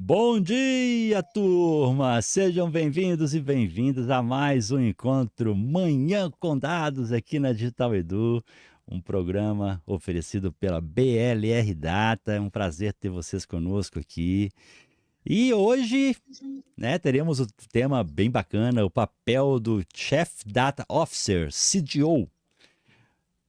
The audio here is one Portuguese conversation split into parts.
Bom dia, turma! Sejam bem-vindos e bem-vindas a mais um encontro Manhã com Dados aqui na Digital Edu, um programa oferecido pela BLR Data. É um prazer ter vocês conosco aqui. E hoje, né, teremos um tema bem bacana, o papel do Chief Data Officer, CDO.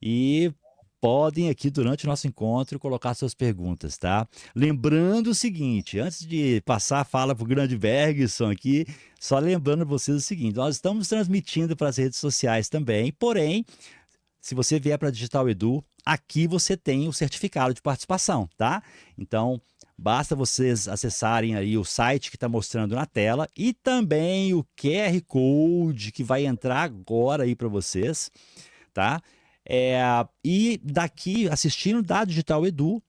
E podem aqui durante o nosso encontro colocar suas perguntas, tá? Lembrando o seguinte, antes de passar a fala para o grande Bergson aqui, só lembrando vocês o seguinte, nós estamos transmitindo para as redes sociais também, porém, se você vier para a Digital Edu, aqui você tem o certificado de participação, tá? Então, basta vocês acessarem aí o site que está mostrando na tela e também o QR Code que vai entrar agora aí para vocês, tá? É, e daqui, assistindo da Digital Edu,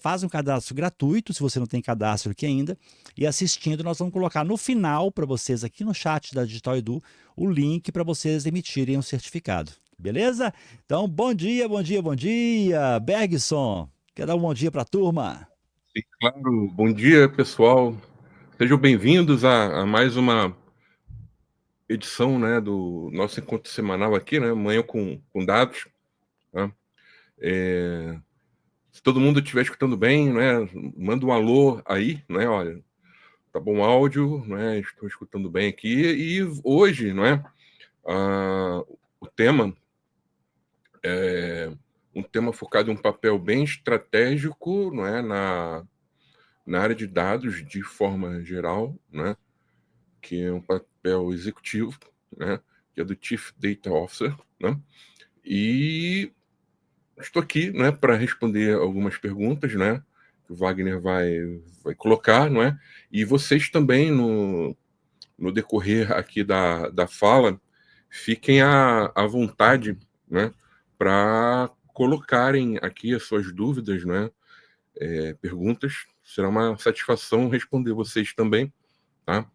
faz um cadastro gratuito, se você não tem cadastro aqui ainda, e assistindo, nós vamos colocar no final para vocês aqui no chat da Digital Edu o link para vocês emitirem o certificado. Beleza? Então, bom dia, bom dia, bom dia, Bergson. Quer dar um bom dia para a turma? Sim, claro. Bom dia, pessoal. Sejam bem-vindos a mais uma edição, né, do nosso encontro semanal aqui, né, Manhã com Dados. Né? Se todo mundo estiver escutando bem, né, manda um alô aí, né, olha, tá bom o áudio, né, estou escutando bem aqui. E hoje, não é, o tema é um tema focado em um papel bem estratégico, não é, na área de dados de forma geral, né, que é um papel executivo, né, que é do Chief Data Officer, né, e estou aqui, né, para responder algumas perguntas, né, que o Wagner vai colocar, não é, e vocês também no decorrer aqui da fala, fiquem à vontade, né, para colocarem aqui as suas dúvidas, né, perguntas, será uma satisfação responder vocês também, tá?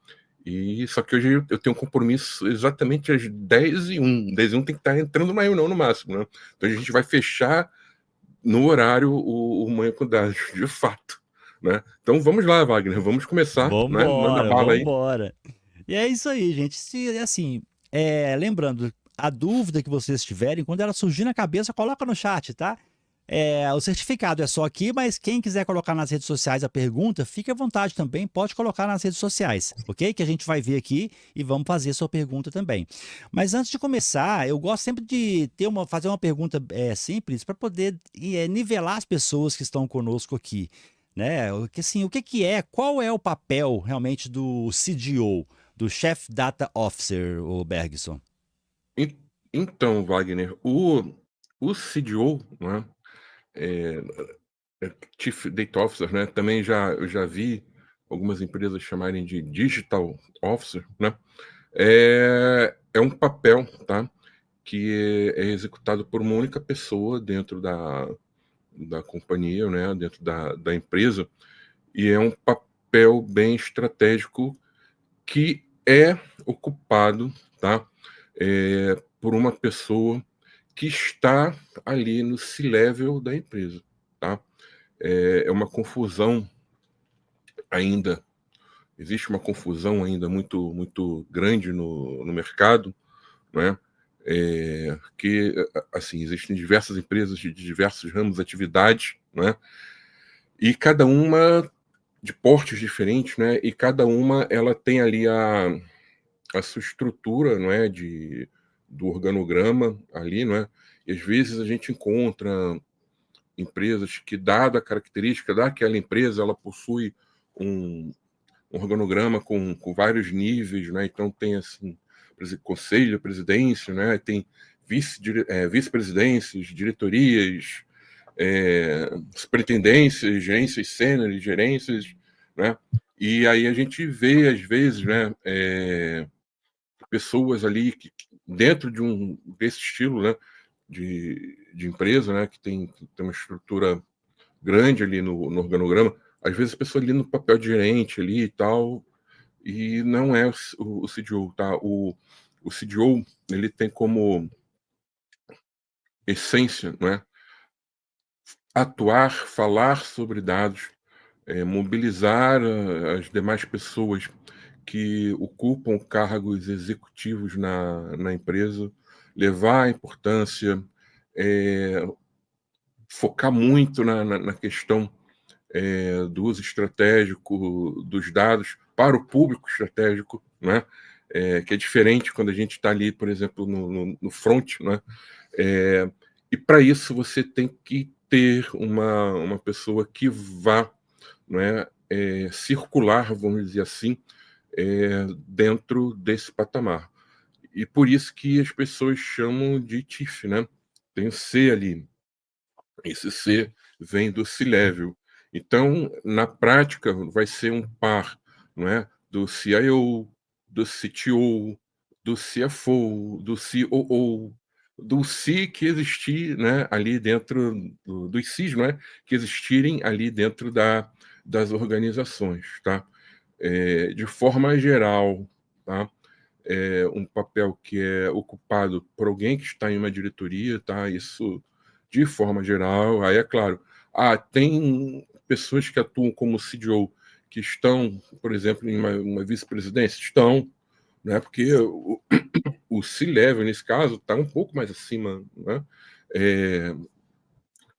E só que hoje eu tenho um compromisso exatamente às 10h01. 10h01 tem que estar entrando na reunião no máximo, né? Então a gente vai fechar no horário o Manhã com Dados, de fato, né? Então vamos lá, Wagner, vamos começar, né? Manda Vambora, bala aí. vambora. E é isso aí, gente. Se, assim, lembrando, a dúvida que vocês tiverem, quando ela surgir na cabeça, coloca no chat, tá? O certificado é só aqui, mas quem quiser colocar nas redes sociais a pergunta, fique à vontade também, pode colocar nas redes sociais, ok? Que a gente vai ver aqui e vamos fazer a sua pergunta também. Mas antes de começar, eu gosto sempre de fazer uma pergunta simples para poder nivelar as pessoas que estão conosco aqui. Né? Assim, qual é o papel realmente do CDO, do Chief Data Officer, o Bergson? En- Então, Wagner, o CDO, né? É, Chief Data Officer, né? Também eu já vi algumas empresas chamarem de Digital Officer, né? É um papel, tá? Que é executado por uma única pessoa dentro da companhia, né? Dentro da empresa, e é um papel bem estratégico que é ocupado, tá? Por uma pessoa que está ali no C-level da empresa, tá? É uma confusão ainda, existe uma confusão ainda muito grande no mercado, né? Que assim, existem diversas empresas de diversos ramos de atividade, né? E cada uma de portes diferentes, né? E cada uma ela tem ali a sua estrutura, não é, do organograma ali, não é? E às vezes a gente encontra empresas que, dada a característica daquela empresa, ela possui um, um organograma com vários níveis, né? Então tem assim, conselho, presidência, né? Tem vice-presidências, diretorias, superintendências, gerências sêniores, gerências, né? E aí a gente vê às vezes, né? Pessoas ali que, dentro desse estilo, né? De empresa, né? Que tem uma estrutura grande ali no organograma, às vezes a pessoa ali no papel de gerente ali e tal, e não é o CDO, tá? O CDO, ele tem como essência, não é? Atuar, falar sobre dados, mobilizar as demais pessoas que ocupam cargos executivos na empresa, levar a importância, focar muito na questão do uso estratégico dos dados para o público estratégico, né? Que é diferente quando a gente está ali, por exemplo, no front, né? E para isso você tem que ter uma pessoa que vá, né, circular, vamos dizer assim, dentro desse patamar. E por isso que as pessoas chamam de Chief, né? Tem o C ali. Esse C vem do C-Level. Então, na prática, vai ser um par, não é? Do CIO, do CTO, do CFO, do COO, do C que existir, né, ali dentro dos Cs, não é? Que existirem ali dentro das organizações, tá? De forma geral, tá? Um papel que é ocupado por alguém que está em uma diretoria, tá? Isso de forma geral. Aí é claro, tem pessoas que atuam como CDO que estão, por exemplo, em uma vice-presidência, estão, né? Porque o C-level nesse caso está um pouco mais acima, né? É,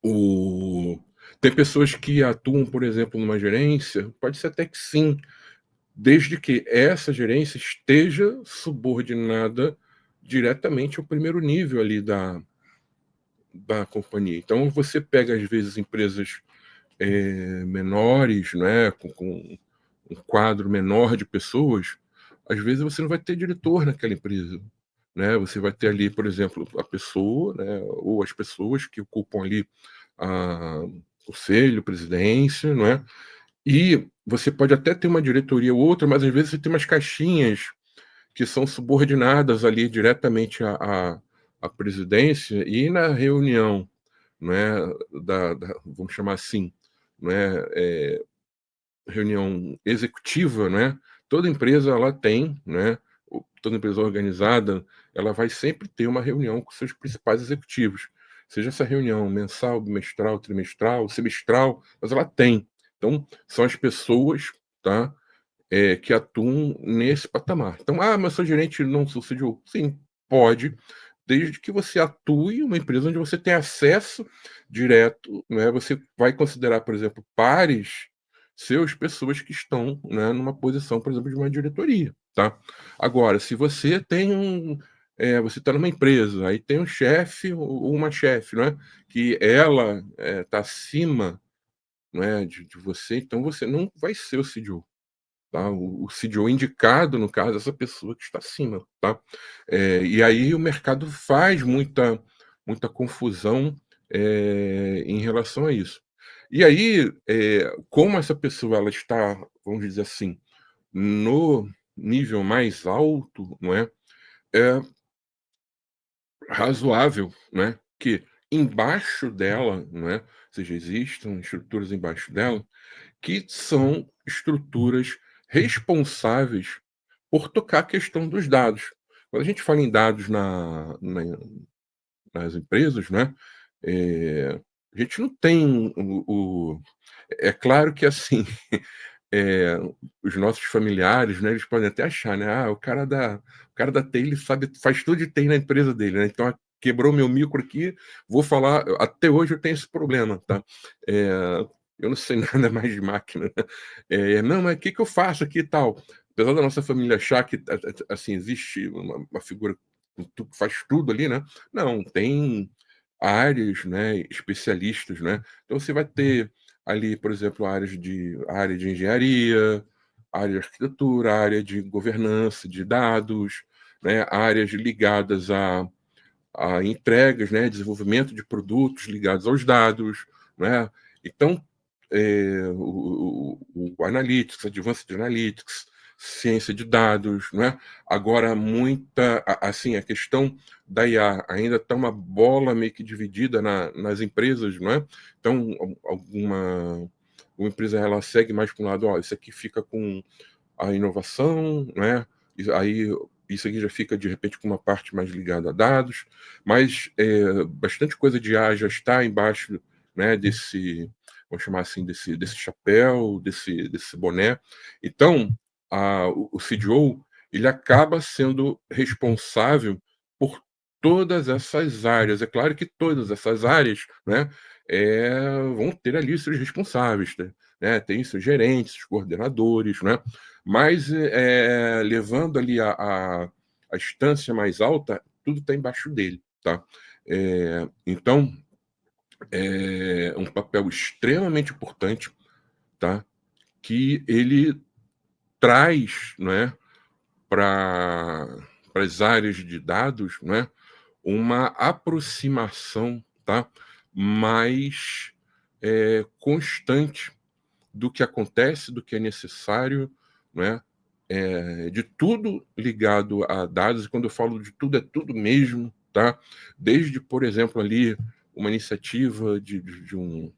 o Tem pessoas que atuam, por exemplo, numa gerência, pode ser até que sim, desde que essa gerência esteja subordinada diretamente ao primeiro nível ali da companhia. Então, você pega, às vezes, empresas menores, né, com um quadro menor de pessoas, às vezes você não vai ter diretor naquela empresa. Né? Você vai ter ali, por exemplo, a pessoa, né, ou as pessoas que ocupam ali o conselho, presidência, não é? E você pode até ter uma diretoria ou outra, mas às vezes você tem umas caixinhas que são subordinadas ali diretamente à presidência, e na reunião, né, vamos chamar assim, né, reunião executiva, né, toda empresa ela tem, né, toda empresa organizada, ela vai sempre ter uma reunião com seus principais executivos, seja essa reunião mensal, bimestral, trimestral, semestral, mas ela tem. Então, são as pessoas, tá, que atuam nesse patamar. Então, mas eu sou gerente não sou CDO. Sim, pode, desde que você atue em uma empresa onde você tem acesso direto, né? Você vai considerar, por exemplo, pares seus, pessoas que estão, né, numa posição, por exemplo, de uma diretoria, tá? Agora, se você tem você está numa empresa, aí tem um chefe ou uma chefe, né, que ela está acima, né, de você, então você não vai ser o CDO. Tá? O CDO indicado, no caso, essa pessoa que está acima. Tá? E aí o mercado faz muita confusão em relação a isso. E aí, como essa pessoa ela está, vamos dizer assim, no nível mais alto, não é? É razoável, né, que embaixo dela, não é? Ou seja, existam estruturas embaixo dela que são estruturas responsáveis por tocar a questão dos dados. Quando a gente fala em dados nas empresas, né, a gente não tem é claro que, assim, eh, os nossos familiares, né, eles podem até achar, né, o cara da TI, ele sabe, faz tudo de TI na empresa dele, né, então quebrou meu micro aqui, vou falar, até hoje eu tenho esse problema, tá. Eu não sei nada mais de máquina, né. "Não, mas o que que eu faço aqui e tal?". Apesar da nossa família achar que assim, existe uma figura que faz tudo ali, né, não, tem áreas, né, especialistas, né. Então você vai ter ali, por exemplo, a área de engenharia, a área de arquitetura, a área de governança de dados, né, áreas ligadas a entregas, né, desenvolvimento de produtos ligados aos dados, né. Então, o Analytics, Advanced Analytics, ciência de dados, né. Agora assim, a questão da IA ainda está uma bola meio que dividida nas empresas, não é. Então, uma empresa ela segue mais para um lado, ó, isso aqui fica com a inovação, né, e aí isso aqui já fica, de repente, com uma parte mais ligada a dados, mas bastante coisa de IA já está embaixo, né, vamos chamar assim, desse chapéu, desse boné. Então, o CDO, ele acaba sendo responsável por todas essas áreas. É claro que todas essas áreas, né, vão ter ali seus responsáveis, né? Tem seus gerentes, seus coordenadores, né? Mas levando ali a instância mais alta, tudo está embaixo dele, tá? Então, é um papel extremamente importante, tá? Que ele traz, né, para as áreas de dados, né, uma aproximação, tá, mais constante do que acontece, do que é necessário, né, de tudo ligado a dados. E quando eu falo de tudo, é tudo mesmo, tá? Desde, por exemplo, ali uma iniciativa de um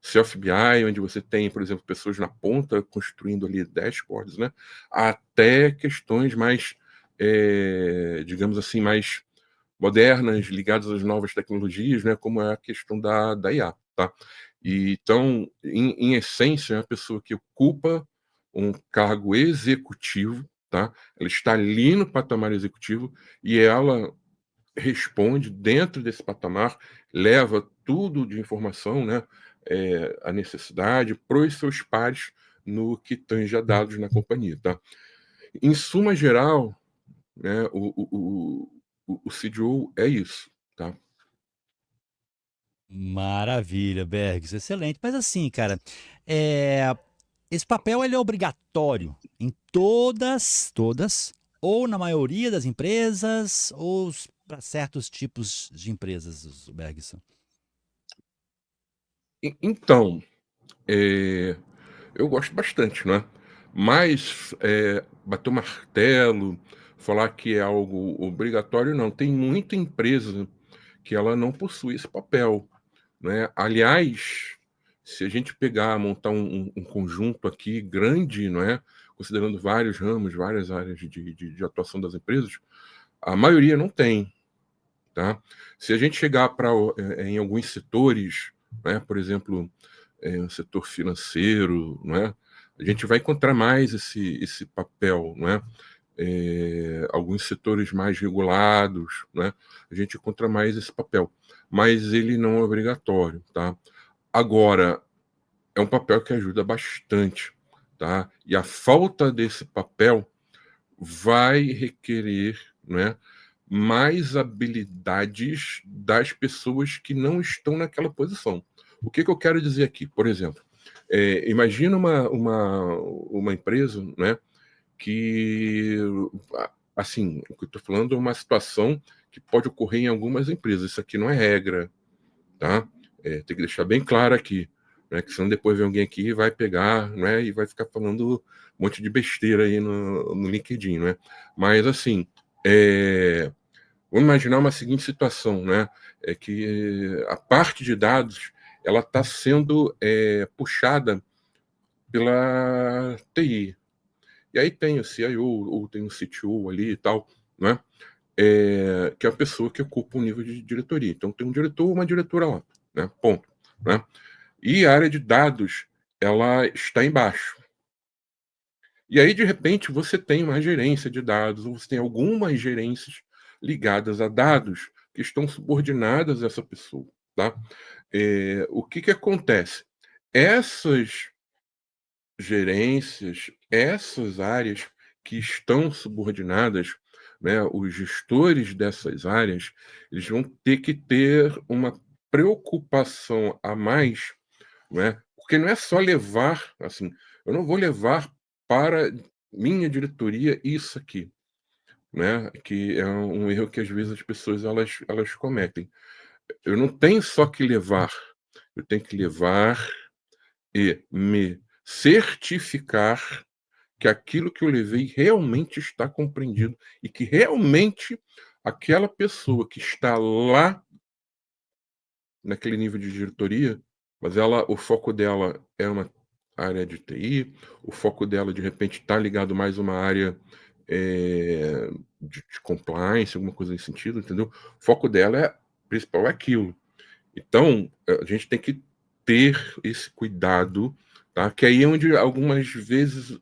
self-BI, onde você tem, por exemplo, pessoas na ponta construindo ali dashboards, né? Até questões mais, digamos assim, mais modernas, ligadas às novas tecnologias, né? Como é a questão da IA, tá? Então, em essência, é uma pessoa que ocupa um cargo executivo, tá? Ela está ali no patamar executivo e ela responde dentro desse patamar, leva tudo de informação, né, a necessidade para os seus pares no que tange a dados na companhia, tá? Em suma geral, né, o CDO é isso, tá? Maravilha, Bergs, excelente. Mas assim, cara, eh, esse papel ele é obrigatório em todas, ou na maioria das empresas, ou para certos tipos de empresas, Bergson? Então, é, eu gosto bastante, né? Mas bater o martelo, falar que é algo obrigatório, não. Tem muita empresa que ela não possui esse papel, né? Aliás, se a gente pegar, montar um conjunto aqui grande, não é? Considerando vários ramos, várias áreas de atuação das empresas, a maioria não tem, tá? Se a gente chegar para em alguns setores, né? Por exemplo, o setor financeiro, não é? A gente vai encontrar mais esse papel, não é? Alguns setores mais regulados, né? A gente encontra mais esse papel, mas ele não é obrigatório, tá? Agora, é um papel que ajuda bastante, tá? E a falta desse papel vai requerer, né, mais habilidades das pessoas que não estão naquela posição. O que eu quero dizer aqui? Por exemplo, imagina uma empresa, né, que, assim, o que eu estou falando é uma situação que pode ocorrer em algumas empresas. Isso aqui não é regra, tá? Tem que deixar bem claro aqui, né? Que senão depois vem alguém aqui e vai pegar, né? E vai ficar falando um monte de besteira aí no LinkedIn, né? Mas assim, vamos imaginar uma seguinte situação, né? É que a parte de dados ela está sendo puxada pela TI. E aí tem o CIO ou tem o CTO ali e tal, né? Que é a pessoa que ocupa um nível de diretoria. Então tem um diretor ou uma diretora lá, né? Ponto, né? E a área de dados, ela está embaixo. E aí, de repente, você tem uma gerência de dados, ou você tem algumas gerências ligadas a dados que estão subordinadas a essa pessoa, tá? O que acontece? Essas gerências, essas áreas que estão subordinadas, né, os gestores dessas áreas, eles vão ter que ter uma preocupação a mais, né? Porque não é só levar, assim, eu não vou levar para minha diretoria isso aqui, né? Que é um erro que às vezes as pessoas elas cometem. Eu não tenho só que levar, eu tenho que levar e me certificar que aquilo que eu levei realmente está compreendido e que realmente aquela pessoa que está lá naquele nível de diretoria, mas o foco dela é uma área de TI, o foco dela de repente está ligado mais a uma área de compliance, alguma coisa nesse sentido, entendeu? O foco dela principal é aquilo. Então, a gente tem que ter esse cuidado, tá? Que aí é onde algumas vezes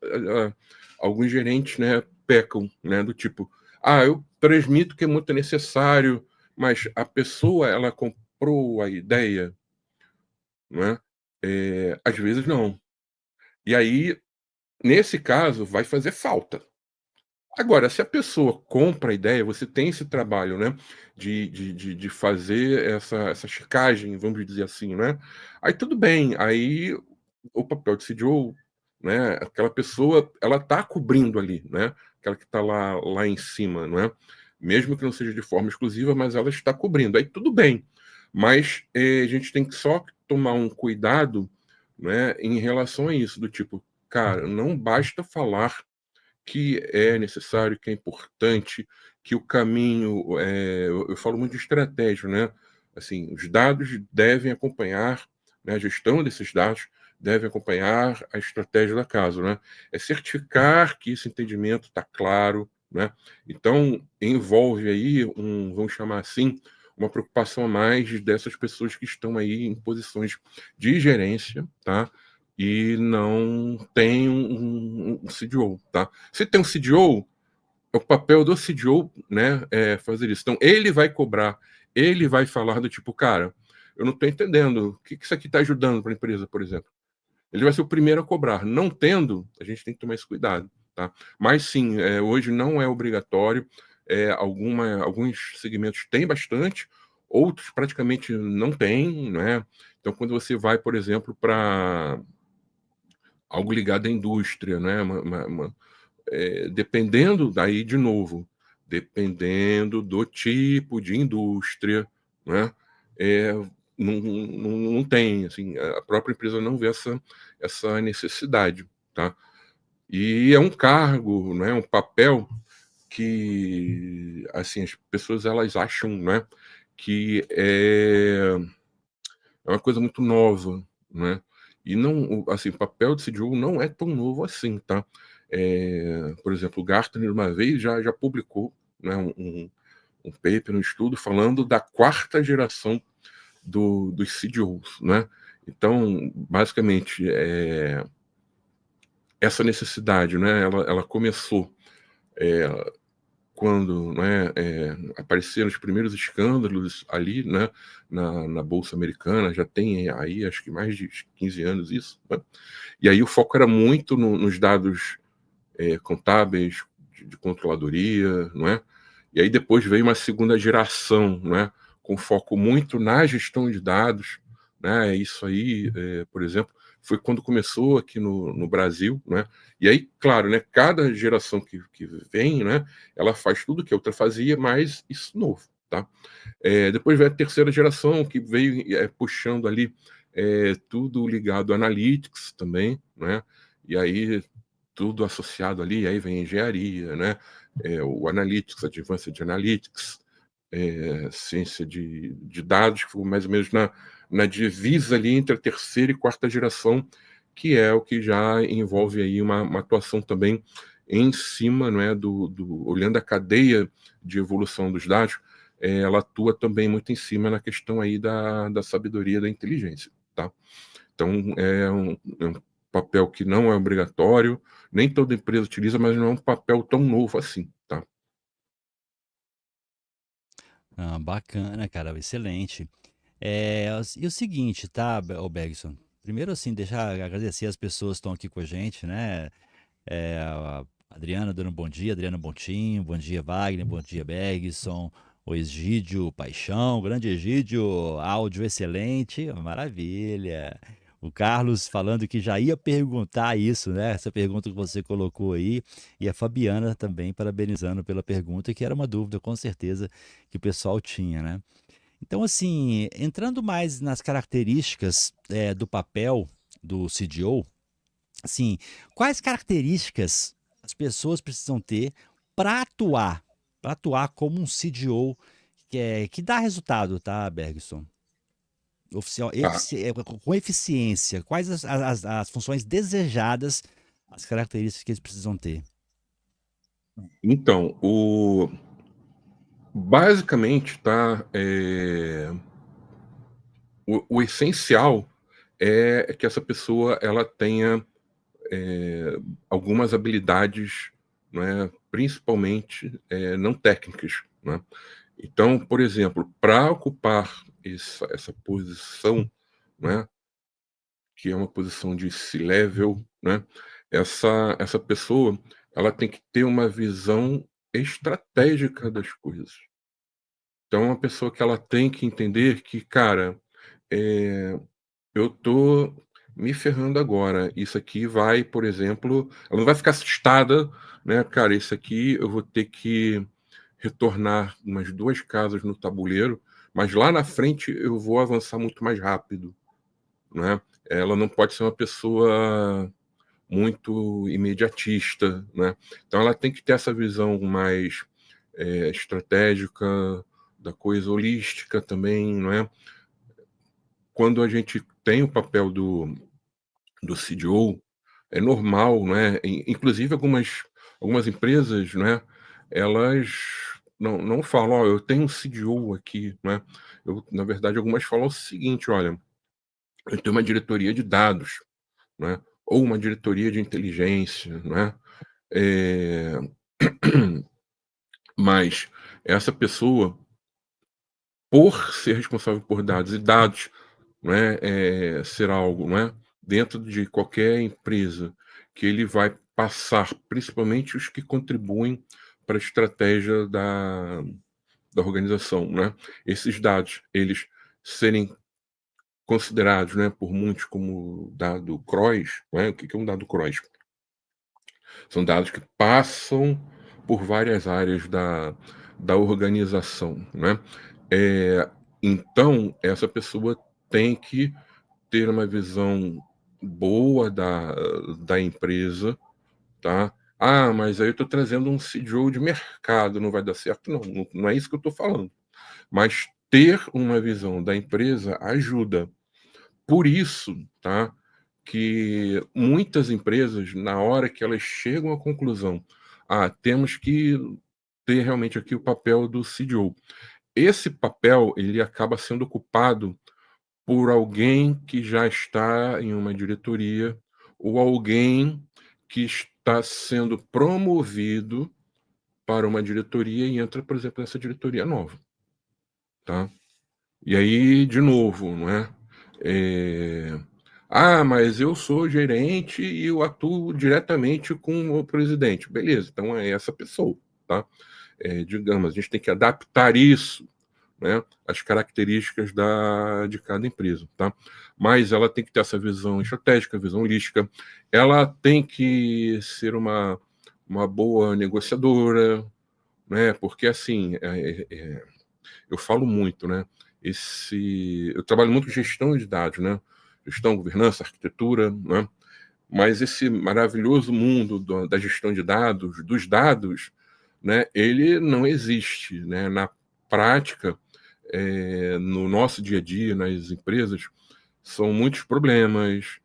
alguns gerentes, né, pecam, né, do tipo, eu transmito que é muito necessário, mas a pessoa ela comprou a ideia, né? Às vezes não. E aí, nesse caso, vai fazer falta. Agora, se a pessoa compra a ideia, você tem esse trabalho, né, de fazer essa checagem, vamos dizer assim, né, aí tudo bem, aí o papel de CDO, né, aquela pessoa, ela tá cobrindo ali, né, aquela que tá lá em cima, não é, mesmo que não seja de forma exclusiva, mas ela está cobrindo, aí tudo bem. Mas, a gente tem que só tomar um cuidado, né, em relação a isso, do tipo: "Cara, não basta falar que é necessário, que é importante, que o caminho, eu falo muito de estratégia, né, assim, os dados devem acompanhar, né, a gestão desses dados deve acompanhar a estratégia da casa, né. É certificar que esse entendimento está claro, né. Então, envolve aí vamos chamar assim, uma preocupação a mais dessas pessoas que estão aí em posições de gerência, tá, e não tem um CDO, tá. Se tem um CDO, é o papel do CDO, né, é fazer isso. Então, ele vai cobrar, ele vai falar do tipo, cara, eu não estou entendendo, o que isso aqui está ajudando para a empresa, por exemplo. Ele vai ser o primeiro a cobrar. Não tendo, a gente tem que tomar esse cuidado, tá? Mas sim, hoje não é obrigatório. Alguns segmentos têm bastante, outros praticamente não têm, né? Então, quando você vai, por exemplo, para algo ligado à indústria, né? Dependendo daí de novo, dependendo do tipo de indústria, né, não tem, assim, a própria empresa não vê essa necessidade, tá. E é um cargo, né, um papel que, assim, as pessoas elas acham, né, que é uma coisa muito nova, né, e não assim, o papel de CDO não é tão novo assim, tá. Por exemplo, o Gartner uma vez já publicou, né, um paper, um estudo falando da quarta geração dos CDOs, né. Então, basicamente, essa necessidade, né, ela começou, quando, né, apareceram os primeiros escândalos ali, né, na bolsa americana, já tem aí acho que mais de 15 anos isso, né. E aí o foco era muito nos dados, contábeis, de controladoria, não é. E aí depois veio uma segunda geração, né, com foco muito na gestão de dados, né, isso aí, por exemplo, foi quando começou aqui no Brasil, né, e aí, claro, né, cada geração que vem, né, ela faz tudo que a outra fazia, mas isso novo, tá. Depois veio a terceira geração, que veio, puxando ali, tudo ligado a analytics também, né, e aí tudo associado ali, aí vem engenharia, né, o analytics, advanced analytics, ciência de dados, que foi mais ou menos na divisa ali entre a terceira e quarta geração, que é o que já envolve aí uma atuação também em cima, não é, olhando a cadeia de evolução dos dados, ela atua também muito em cima na questão aí da sabedoria da inteligência, tá? Então, é um papel que não é obrigatório, nem toda empresa utiliza, mas não é um papel tão novo assim, tá? Ah, bacana, cara, excelente. E o seguinte, tá, ô Bergson? Primeiro, assim, deixar agradecer as pessoas que estão aqui com a gente, né? A Adriana dando um bom dia, Adriana Bontinho, bom dia Wagner, bom dia Bergson, o Egídio Paixão, grande Egídio, áudio excelente, maravilha. O Carlos falando que já ia perguntar isso, né? Essa pergunta que você colocou aí. E a Fabiana também parabenizando pela pergunta, que era uma dúvida, com certeza, que o pessoal tinha, né? Então, assim, entrando mais nas características do papel do CDO, assim, quais características as pessoas precisam ter para atuar como um CDO que dá resultado, tá, Bergson? Oficial, Tá. com eficiência. Quais as funções desejadas, as características que eles precisam ter? Então, basicamente, tá, o essencial é que essa pessoa ela tenha algumas habilidades, né, principalmente não técnicas, né? Então, por exemplo, para ocupar essa posição, né, que é uma posição de C-level, né, essa pessoa ela tem que ter uma visão estratégica das coisas. Então, é uma pessoa que ela tem que entender que, cara, eh, eu tô me ferrando agora. Isso aqui vai, por exemplo, ela não vai ficar assustada, né? Cara, isso aqui eu vou ter que retornar umas 2 casas no tabuleiro, mas lá na frente eu vou avançar muito mais rápido, né? Ela não pode ser uma pessoa muito imediatista, né? Então ela tem que ter essa visão mais estratégica, da coisa holística também, não é? Quando a gente tem o papel do CDO, é normal, né? Inclusive algumas empresas, né? Elas não falam, ó, eu tenho um CDO aqui, né? Na verdade, algumas falam o seguinte, olha, eu tenho uma diretoria de dados, né? Ou uma diretoria de inteligência, né? É, mas essa pessoa, por ser responsável por dados e dados, né, ser algo, né, dentro de qualquer empresa que ele vai passar, principalmente os que contribuem para a estratégia da organização, né? Esses dados, eles serem considerados, né, por muitos como dado CROIS, né? O que que é um dado CROIS? São dados que passam por várias áreas da organização, né? Eh, então essa pessoa tem que ter uma visão boa da empresa, tá? "Ah, mas aí eu estou trazendo um CDO de mercado, não vai dar certo", não é isso que eu estou falando. Mas ter uma visão da empresa ajuda. Por isso, tá, que muitas empresas, na hora que elas chegam à conclusão: "Ah, temos que ter realmente aqui o papel do CDO". Esse papel, ele acaba sendo ocupado por alguém que já está em uma diretoria ou alguém que está sendo promovido para uma diretoria e entra, por exemplo, nessa diretoria nova, tá? E aí, de novo, não é? "Ah, mas eu sou gerente e eu atuo diretamente com o presidente". Beleza, então é essa pessoa, tá? Digamos, a gente tem que adaptar isso, né, às características de cada empresa, tá? Mas ela tem que ter essa visão estratégica, visão holística, ela tem que ser uma boa negociadora, né, porque assim, eu falo muito, né, eu trabalho muito com gestão de dados, né, gestão, governança, arquitetura, né, mas esse maravilhoso mundo da gestão de dados, dos dados, né, ele não existe, né, na prática, no nosso dia a dia, nas empresas, são muitos problemas,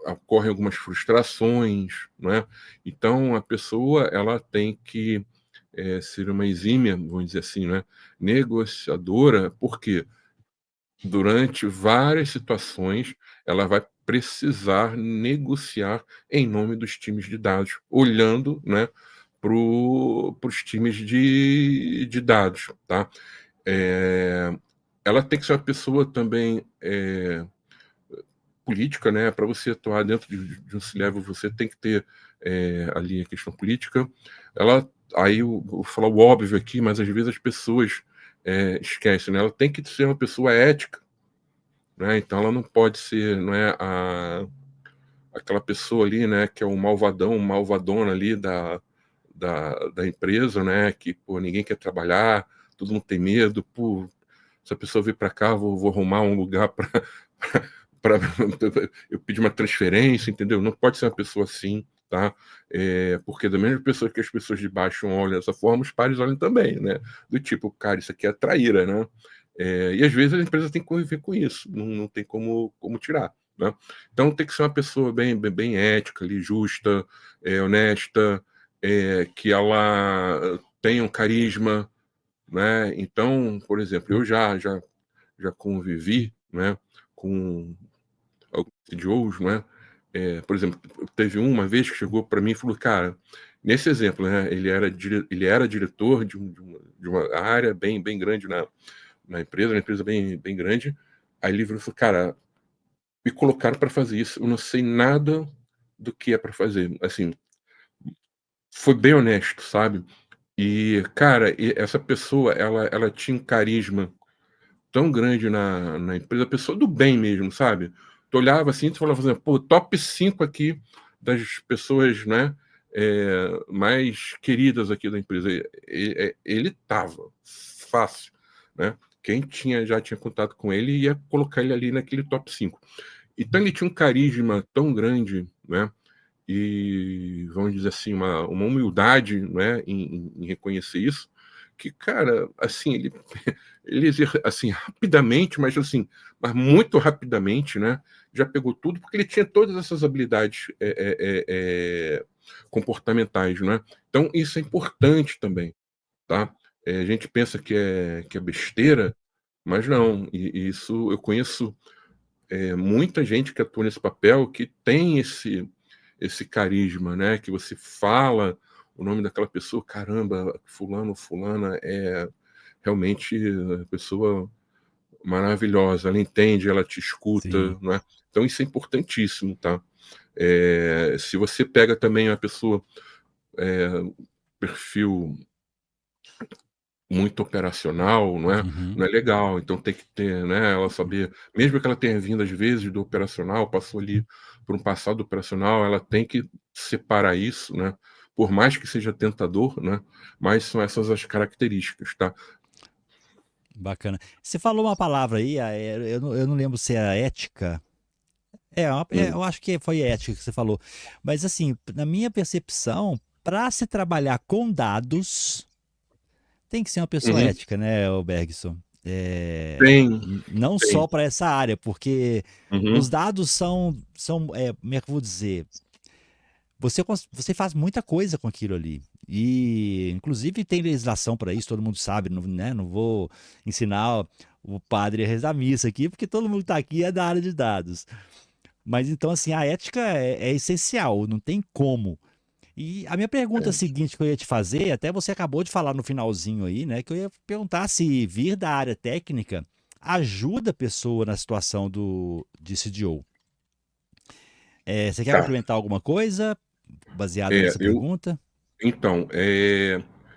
ocorrem algumas frustrações, não é? Então a pessoa ela tem que ser uma exímia, vamos dizer assim, né, negociadora, porque durante várias situações ela vai precisar negociar em nome dos times de dados, olhando, né, para os times de dados, tá? Ela tem que ser uma pessoa também política, né? Para você atuar dentro de um C-level, você tem que ter ali a questão política. Aí eu vou falar o óbvio aqui, mas às vezes as pessoas esquecem, né? Ela tem que ser uma pessoa ética, né? Então ela não pode ser, não é aquela pessoa ali, né? Que é um malvadão, malvadona ali da empresa, né? Que pô, ninguém quer trabalhar, todo mundo tem medo, pô, se a pessoa vir para cá, vou arrumar um lugar para eu pedir uma transferência, entendeu? Não pode ser uma pessoa assim, tá? Porque da mesma pessoa que as pessoas de baixo olham dessa forma, os pares olham também, né? Do tipo, cara, isso aqui é traíra, né? E às vezes a empresa tem que conviver com isso, não tem como tirar, né? Então tem que ser uma pessoa bem ética ali, justa, honesta, que ela tenha um carisma, né? Então, por exemplo, eu já convivi, né, com alguns CEOs, não é? Por exemplo, teve uma vez que chegou para mim e falou, cara, nesse exemplo, né? Ele era diretor de uma área bem grande na empresa, uma empresa bem grande. Aí ele virou e falou, cara, me colocaram para fazer isso, eu não sei nada do que é para fazer. Assim, foi bem honesto, sabe? E, cara, essa pessoa, ela tinha um carisma tão grande na empresa, pessoa do bem mesmo, sabe? Tu olhava assim, tu falava assim, pô, top 5 aqui das pessoas, né, mais queridas aqui da empresa. Ele tava fácil, né? Quem já tinha contato com ele ia colocar ele ali naquele top 5. Então ele tinha um carisma tão grande, né? E vamos dizer assim, uma humildade, né, em reconhecer isso, que, cara, assim, ele assim, rapidamente, mas muito rapidamente, né, já pegou tudo, porque ele tinha todas essas habilidades comportamentais, né? Então isso é importante também, tá? A gente pensa que é besteira, mas não. E isso eu conheço muita gente que atua nesse papel que tem esse carisma, né? Que você fala o nome daquela pessoa, caramba, fulano, fulana é realmente a pessoa maravilhosa, ela entende, ela te escuta, Sim. não é? Então isso é importantíssimo, tá? Se você pega também a pessoa, perfil muito operacional, não é? Uhum. Não é legal, então tem que ter, né, ela saber, mesmo que ela tenha vindo às vezes do operacional, passou ali por um passado operacional, ela tem que separar isso, né? Por mais que seja tentador, né? Mas são essas as características, tá? Bacana. Você falou uma palavra aí, eu não lembro se é ética. Hum. Eu acho que foi ética que você falou. Mas assim, na minha percepção, para se trabalhar com dados, tem que ser uma pessoa Uhum. ética, né, o Bergson? Tem, Não tem. só para essa área, porque os Uhum. dados como é que eu vou dizer? Você faz muita coisa com aquilo ali. E, inclusive, tem legislação para isso, todo mundo sabe, não, né? Não vou ensinar o padre a rezar missa aqui, porque todo mundo que está aqui é da área de dados. Mas então, assim, a ética é essencial, não tem como. E a minha pergunta É. seguinte que eu ia te fazer, até você acabou de falar no finalzinho aí, né? Que eu ia perguntar se vir da área técnica ajuda a pessoa na situação de CDO. Você quer Tá. complementar alguma coisa baseada É, nessa eu, pergunta? então,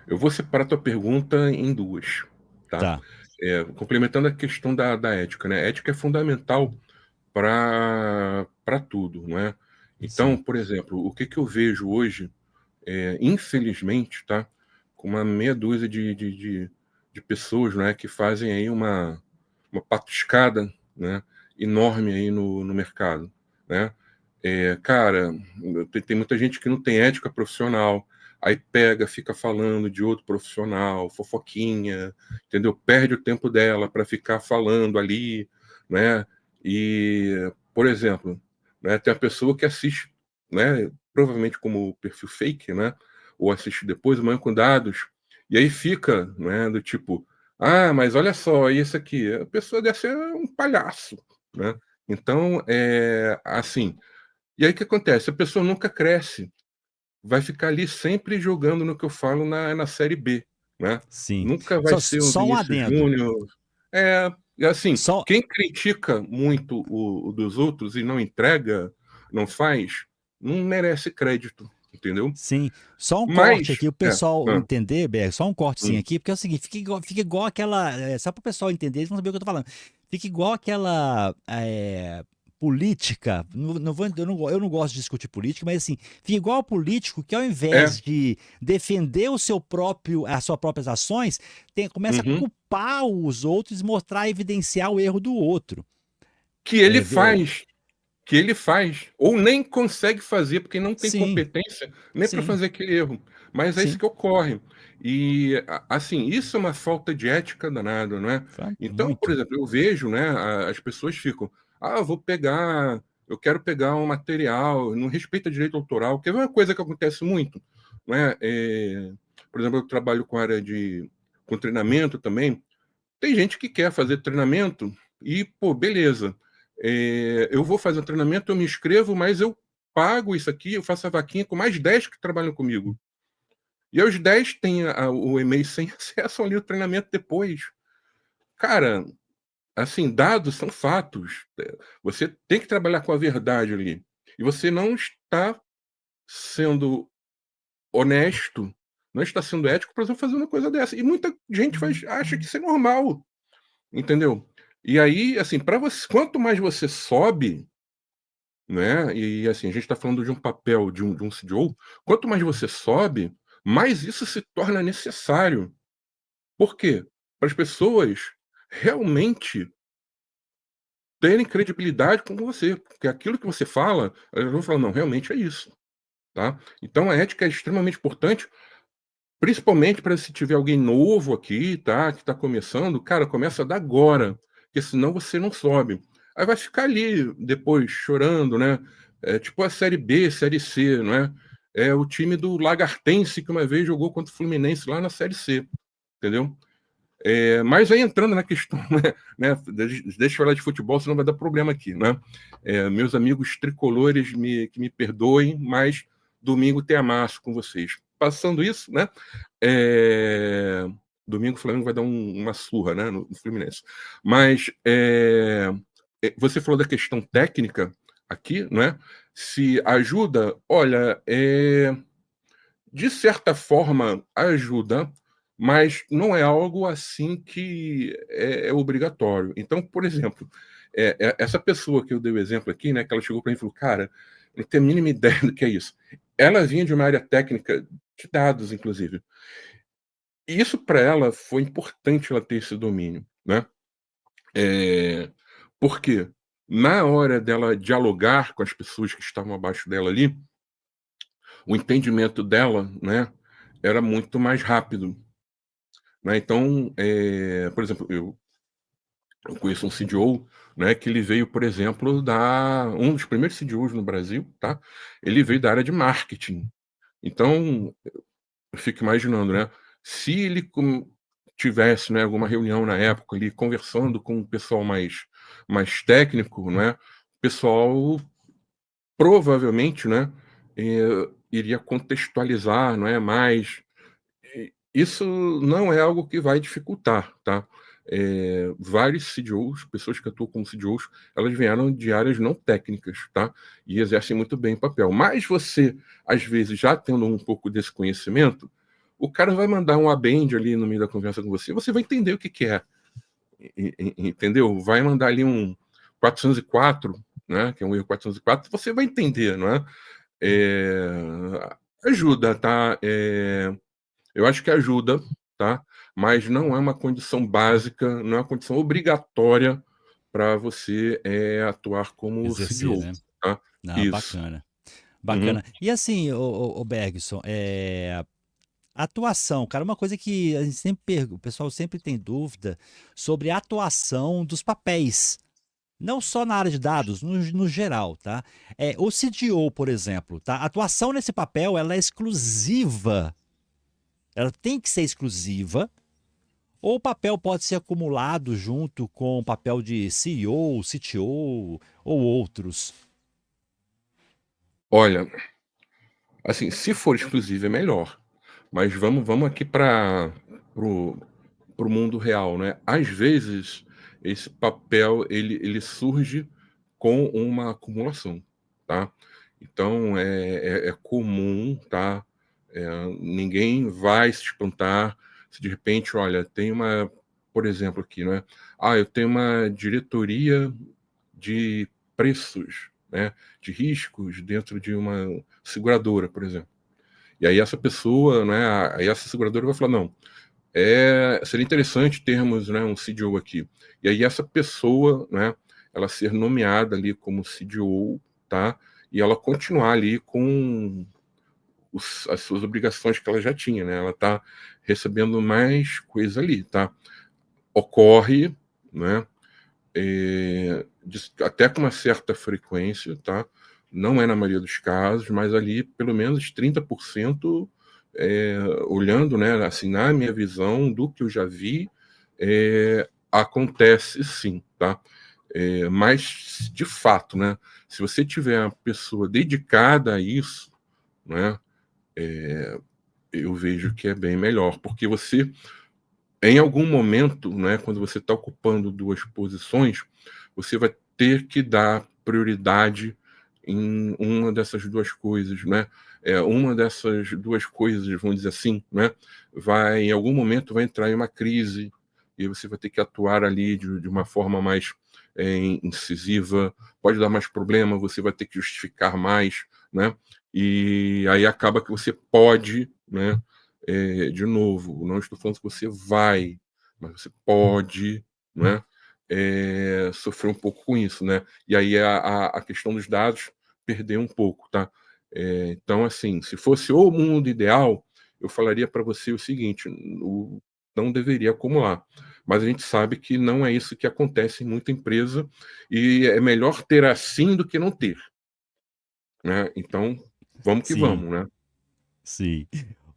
eu vou separar tua pergunta em duas, tá? Tá, Complementando a questão da ética, né? A ética é fundamental para tudo, não é? Então, sim. por exemplo, o que eu vejo hoje, infelizmente, tá? Com uma meia dúzia de pessoas, né, que fazem aí uma patuscada, né, enorme aí no mercado, né? Cara, tem muita gente que não tem ética profissional, aí pega, fica falando de outro profissional, fofoquinha, entendeu? Perde o tempo dela para ficar falando ali, né? E, por exemplo, né, tem a pessoa que assiste, né, provavelmente como perfil fake, né, ou assiste depois, amanhã com dados, e aí fica, né, do tipo, ah, mas olha só, isso aqui, a pessoa deve ser um palhaço, né? Então, assim, e aí o que acontece? A pessoa nunca cresce, vai ficar ali sempre jogando no que eu falo na série B, né? Sim. Nunca vai ser um Só um Vinícius adendo. Júnior. E assim, Só, quem critica muito o dos outros e não entrega, não faz, não merece crédito, entendeu? sim, só um corte Mas, aqui, o pessoal hã, entender, Berg, só um cortezinho hum, aqui, porque é o seguinte, fica igual aquela. Só para o pessoal entender, eles vão saber o que eu tô falando. Fica igual aquela política. Eu não gosto de discutir política, mas assim, fica igual o político que ao é, invés de defender as suas próprias ações, começa a uhum. culpar os outros, mostrar, evidenciar o erro do outro. Que ele É, faz. Que ele faz, ou nem consegue fazer, porque não tem sim, competência nem para sim, fazer aquele erro. Mas é isso sim. que ocorre. E, assim, isso é uma falta de ética danada, não é? Então, por Muito. exemplo, eu vejo, né, as pessoas ficam, eu quero pegar um material, não respeita direito autoral, que é uma coisa que acontece muito, não é? Por exemplo, eu trabalho com área com treinamento também. Tem gente que quer fazer treinamento e, pô, beleza. eu vou fazer um treinamento, eu me inscrevo, mas eu pago isso aqui, eu faço a vaquinha com mais 10 que trabalham comigo. E os 10 têm o e-mail sem acesso ali ao treinamento depois. Cara, assim, dados são fatos. Você tem que trabalhar com a verdade ali. E você não está sendo honesto, não está sendo ético para você fazer uma coisa dessa. E muita gente acha que isso é normal, entendeu? E aí, assim, para você, quanto mais você sobe, né? E assim, a gente está falando de um papel de um CDO, quanto mais você sobe, mais isso se torna necessário. Por quê? Para as pessoas realmente terem credibilidade com você, porque aquilo que você fala, elas vão falar: "Não, realmente é isso", tá. Então a ética é extremamente importante, principalmente para se tiver alguém novo aqui, tá, que está começando, cara, começa da agora, porque senão você não sobe. Aí vai ficar ali depois chorando, né, tipo a série B, série C, não é. É o time do Lagartense que uma vez jogou contra o Fluminense lá na série C, entendeu. Mas aí entrando na questão, né, deixa eu falar de futebol, senão vai dar problema aqui, né? Meus amigos tricolores que me perdoem, mas domingo tem amasso com vocês. Passando isso, né? Domingo o Flamengo vai dar uma surra, né, no Fluminense. Mas você falou da questão técnica aqui, né? Se ajuda, olha, de certa forma ajuda, mas não é algo assim que é obrigatório. Então, por exemplo, essa pessoa que eu dei o exemplo aqui, né, que ela chegou para mim e falou: "Cara, eu não tenho a mínima ideia do que é isso". Ela vinha de uma área técnica de dados, inclusive. E isso para ela foi importante ela ter esse domínio, né. Eh, Porque na hora dela dialogar com as pessoas que estavam abaixo dela ali, o entendimento dela, né, era muito mais rápido. Né, então, por exemplo, eu conheço um CDO, né, que ele veio, por exemplo, da um dos primeiros CDOs no Brasil, tá, ele veio da área de marketing. Então, eu fico imaginando, né, se ele tivesse, né, alguma reunião na época ali, conversando com o pessoal mais técnico, né, o pessoal provavelmente, né, iria contextualizar, não é, mais. Isso não é algo que vai dificultar, tá. Vários CDOs, pessoas que atuam como CDOs, elas vieram de áreas não técnicas, tá, e exercem muito bem o papel. Mas você, às vezes, já tendo um pouco desse conhecimento, o cara vai mandar um abend ali no meio da conversa com você vai entender o que que é, entendeu? Vai mandar ali um 404, né, que é um erro 404, você vai entender, não é. Ajuda, tá. Eu acho que ajuda, tá? Mas não é uma condição básica, não é uma condição obrigatória para você, atuar como Exercer, CDO, né. tá? Ah, Isso. bacana, Uhum. bacana. E assim, ô Bergson, atuação, cara, uma coisa que a gente sempre o pessoal sempre tem dúvida sobre a atuação dos papéis, não só na área de dados, no geral, tá. O CDO, por exemplo, tá, a atuação nesse papel ela é exclusiva, ela tem que ser exclusiva, ou o papel pode ser acumulado junto com o papel de CEO, CTO ou outros? Olha, assim, se for exclusivo é melhor, mas vamos aqui para o mundo real, né. Às vezes, esse papel ele surge com uma acumulação, tá. Então é comum, tá, ninguém vai se espantar se de repente, olha, tem uma por exemplo aqui, né, eu tenho uma diretoria de preços, né, de riscos dentro de uma seguradora, por exemplo. E aí essa pessoa, né, aí essa seguradora vai falar: "Não, seria interessante termos, né, um CDO aqui". E aí essa pessoa, né, ela ser nomeada ali como CDO, tá, e ela continuar ali com as suas obrigações que ela já tinha, né, ela tá recebendo mais coisa ali, tá. Ocorre, né, até com uma certa frequência, tá, não é na maioria dos casos, mas ali pelo menos 30%, olhando, né, assim, na minha visão, do que eu já vi, acontece sim, tá. Mas, de fato, né, se você tiver uma pessoa dedicada a isso, né, eu vejo que é bem melhor, porque você, em algum momento, né, quando você está ocupando duas posições, você vai ter que dar prioridade em uma dessas duas coisas, né? Uma dessas duas coisas, vamos dizer assim, né, em algum momento vai entrar em uma crise e você vai ter que atuar ali de uma forma mais incisiva, pode dar mais problema, você vai ter que justificar mais, né? E aí acaba que você pode, né? De novo, não estou falando que você vai, mas você pode, né? Sofrer um pouco com isso, né? E aí a questão dos dados perder um pouco, tá? Então, assim, se fosse o mundo ideal, eu falaria para você o seguinte: não deveria acumular. Mas a gente sabe que não é isso que acontece em muita empresa e é melhor ter assim do que não ter, né? Então, vamos que Sim, vamos, né? sim.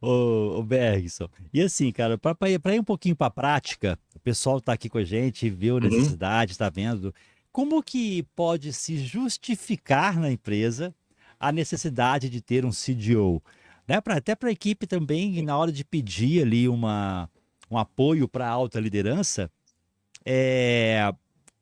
Ô Bergson, e assim, cara, para ir um pouquinho para a prática, o pessoal tá aqui com a gente, viu a Uhum. necessidade, tá vendo, como que pode se justificar na empresa a necessidade de ter um CDO? Né? Até para a equipe também, na hora de pedir ali um apoio para a alta liderança, é,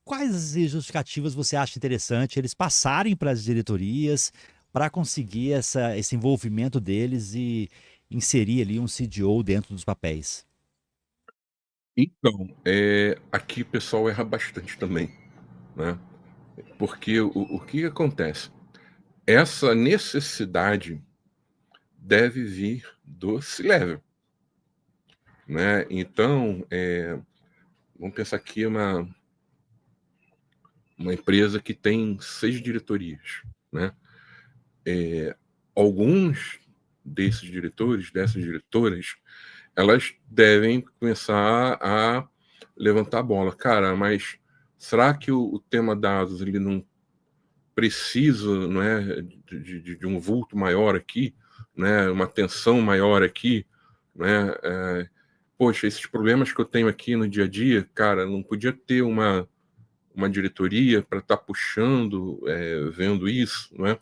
quais as justificativas você acha interessante eles passarem para as diretorias para conseguir esse envolvimento deles e inserir ali um CDO dentro dos papéis? Então, aqui o pessoal erra bastante também, né? Porque o que acontece? Essa necessidade deve vir do C-level, né? Então, vamos pensar aqui uma empresa que tem 6 diretorias, né? Alguns desses diretores, dessas diretoras, elas devem começar a levantar a bola. Cara, mas será que o tema dados ele não precisa, não é, de um vulto maior aqui, né, uma atenção maior aqui, né? Poxa, esses problemas que eu tenho aqui no dia a dia, cara, não podia ter uma diretoria para estar puxando, vendo isso, não é?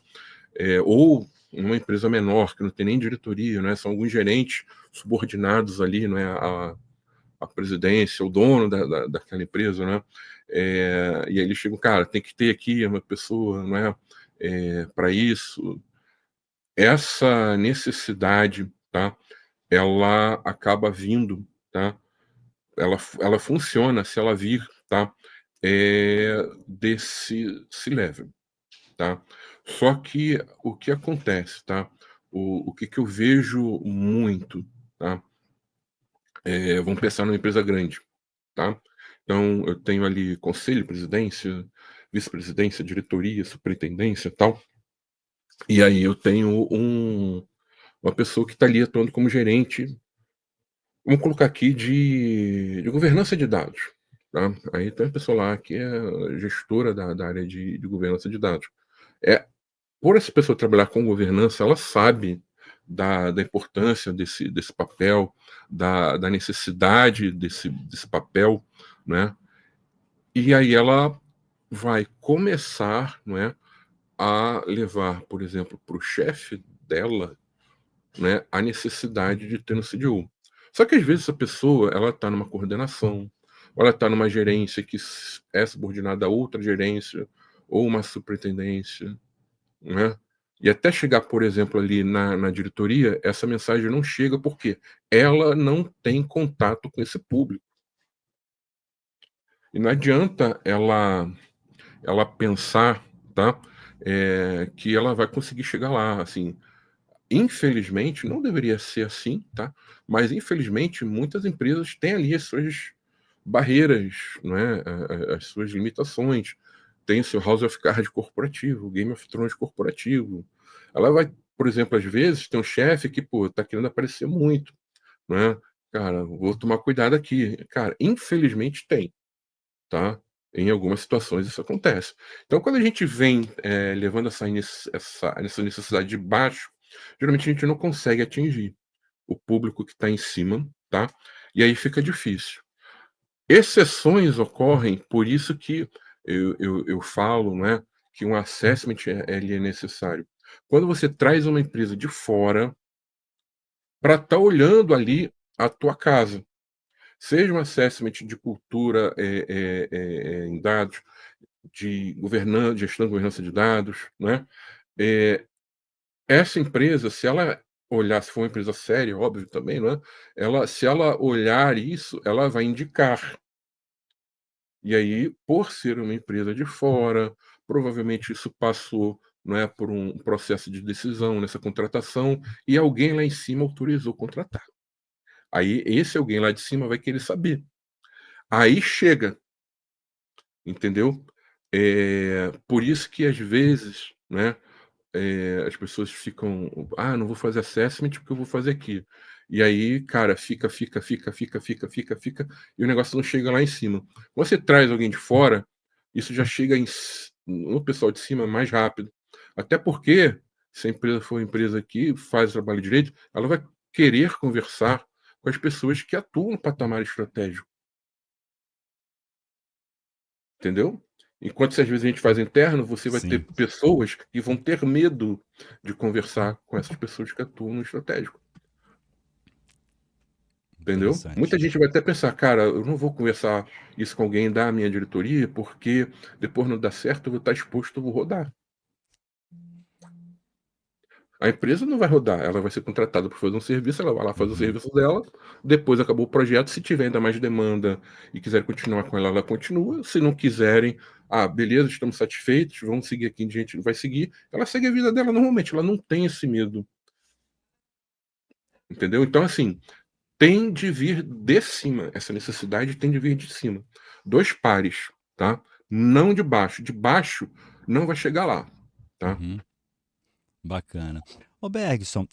Ou uma empresa menor que não tem nem diretoria, né? São alguns gerentes subordinados ali, não é, a presidência, o dono daquela empresa, né? E aí eles chegam, cara, tem que ter aqui uma pessoa, não é, para isso. Essa necessidade, tá? Ela acaba vindo, tá? Ela funciona se ela vir, tá? Desse C-level, tá? Só que o que acontece, tá? O que que eu vejo muito, tá? Vamos pensar numa empresa grande, tá? Então, eu tenho ali conselho, presidência, vice-presidência, diretoria, superintendência, tal. E aí eu tenho uma pessoa que está ali atuando como gerente, vamos colocar aqui de governança de dados, tá? Aí tem uma pessoa lá que é gestora da área de governança de dados. É, por essa pessoa trabalhar com governança, ela sabe da importância desse papel, da necessidade desse papel, né? E aí ela vai começar, não é, a levar, por exemplo, para o chefe dela, né, a necessidade de ter um CDO. Só que às vezes essa pessoa ela está numa coordenação, ou ela está numa gerência que é subordinada a outra gerência, ou uma superintendência, né? E até chegar, por exemplo, ali na diretoria, essa mensagem não chega porque ela não tem contato com esse público. E não adianta ela pensar, tá, que ela vai conseguir chegar lá, assim. Infelizmente, não deveria ser assim, tá, mas infelizmente muitas empresas têm ali as suas barreiras, não é, as suas limitações. Tem o seu House of Cards corporativo, Game of Thrones corporativo. Ela vai, por exemplo, às vezes tem um chefe que, pô, tá querendo aparecer muito, né. "Cara, vou tomar cuidado aqui". Cara, infelizmente tem. Tá? Em algumas situações isso acontece. Então, quando a gente vem, levando essa necessidade de baixo, geralmente a gente não consegue atingir o público que está em cima, tá? E aí fica difícil. Exceções ocorrem, por isso que eu falo, né, que um assessment ele é necessário. Quando você traz uma empresa de fora para estar olhando ali a tua casa, seja um assessment de cultura em dados, de gestão e governança de dados, né? Essa empresa, se ela olhar, se for uma empresa séria, óbvio também, né? Se ela olhar isso, ela vai indicar. E aí, por ser uma empresa de fora, provavelmente isso passou, não é, por um processo de decisão nessa contratação e alguém lá em cima autorizou contratar. Aí esse alguém lá de cima vai querer saber. Aí chega, entendeu? Por isso que às vezes, né, as pessoas ficam: "Ah, não vou fazer assessment porque eu vou fazer aqui". E aí, cara, fica, e o negócio não chega lá em cima. Quando você traz alguém de fora, isso já chega no pessoal de cima mais rápido. Até porque, se a empresa for uma empresa que faz o trabalho direito, ela vai querer conversar com as pessoas que atuam no patamar estratégico. Entendeu? Enquanto se às vezes a gente faz interno, você vai ter Sim, pessoas que vão ter medo de conversar com essas pessoas que atuam no estratégico, entendeu? interessante. Muita gente vai até pensar: "Cara, eu não vou conversar isso com alguém da minha diretoria, porque depois não dá certo, eu vou estar exposto, eu vou rodar". A empresa não vai rodar, ela vai ser contratada para fazer um serviço, ela vai lá fazer o Uhum. serviço dela, depois acabou o projeto, se tiver ainda mais demanda e quiser continuar com ela, ela continua, se não quiserem: "Ah, beleza, estamos satisfeitos, vamos seguir aqui em diante", vai seguir, ela segue a vida dela normalmente, ela não tem esse medo, entendeu? Então, assim, tem de vir de cima, essa necessidade tem de vir de cima. 2 pares, tá? Não de baixo não vai chegar lá, tá? Uhum. Bacana. Ô Bergson,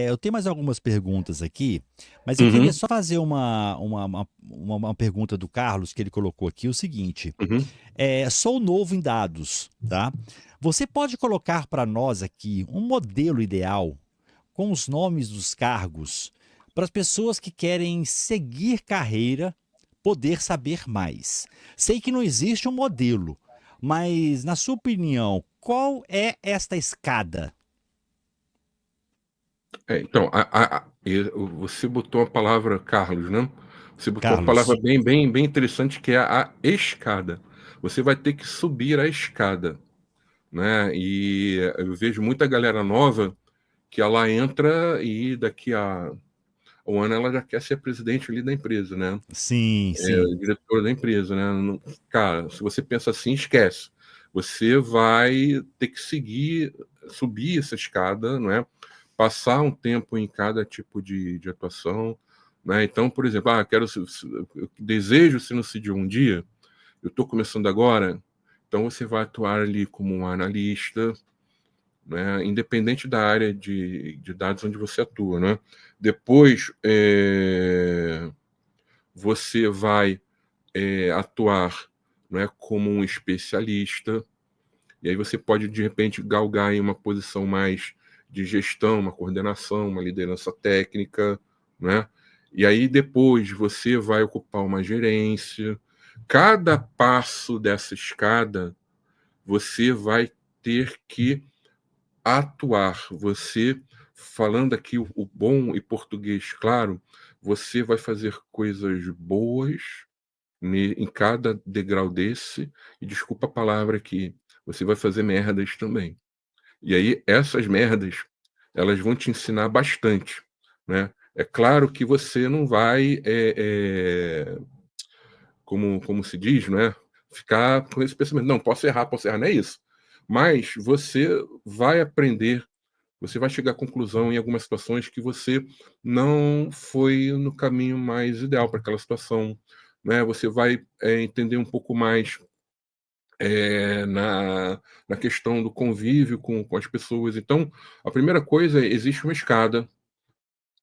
eu tenho mais algumas perguntas aqui, mas eu queria Uhum, só fazer uma pergunta do Carlos, que ele colocou aqui, o seguinte: uhum. sou novo em dados, tá? Você pode colocar para nós aqui um modelo ideal com os nomes dos cargos para as pessoas que querem seguir carreira poder saber mais? Sei que não existe um modelo, mas na sua opinião, qual é esta escada? Então, você botou a palavra Carlos, né? Você botou uma palavra Carlos. bem interessante que é a escada. Você vai ter que subir a escada, né? E eu vejo muita galera nova que ela entra e daqui a um ano ela já quer ser presidente ali da empresa, né? Sim, sim. Diretor da empresa, né? Cara, se você pensa assim, esquece. Você vai ter que subir essa escada, não é? Passar um tempo em cada tipo de atuação, né? Então, por exemplo, eu desejo ser no CID um dia, eu estou começando agora, então você vai atuar ali como um analista, né? Independente da área de dados onde você atua, né? Depois, você vai atuar, né, como um especialista, e aí você pode, de repente, galgar em uma posição mais de gestão, uma coordenação, uma liderança técnica, né? E aí depois você vai ocupar uma gerência. Cada passo dessa escada, você vai ter que atuar. Você, falando aqui o bom e português claro, você vai fazer coisas boas em cada degrau desse, e desculpa a palavra aqui, você vai fazer merdas também. E aí, essas merdas, elas vão te ensinar bastante, né? É claro que você não vai, como se diz, né? Ficar com esse pensamento, não, posso errar, não é isso. Mas você vai aprender, você vai chegar à conclusão em algumas situações que você não foi no caminho mais ideal para aquela situação, né? Você vai entender um pouco mais na questão do convívio com as pessoas. Então, a primeira coisa é, existe uma escada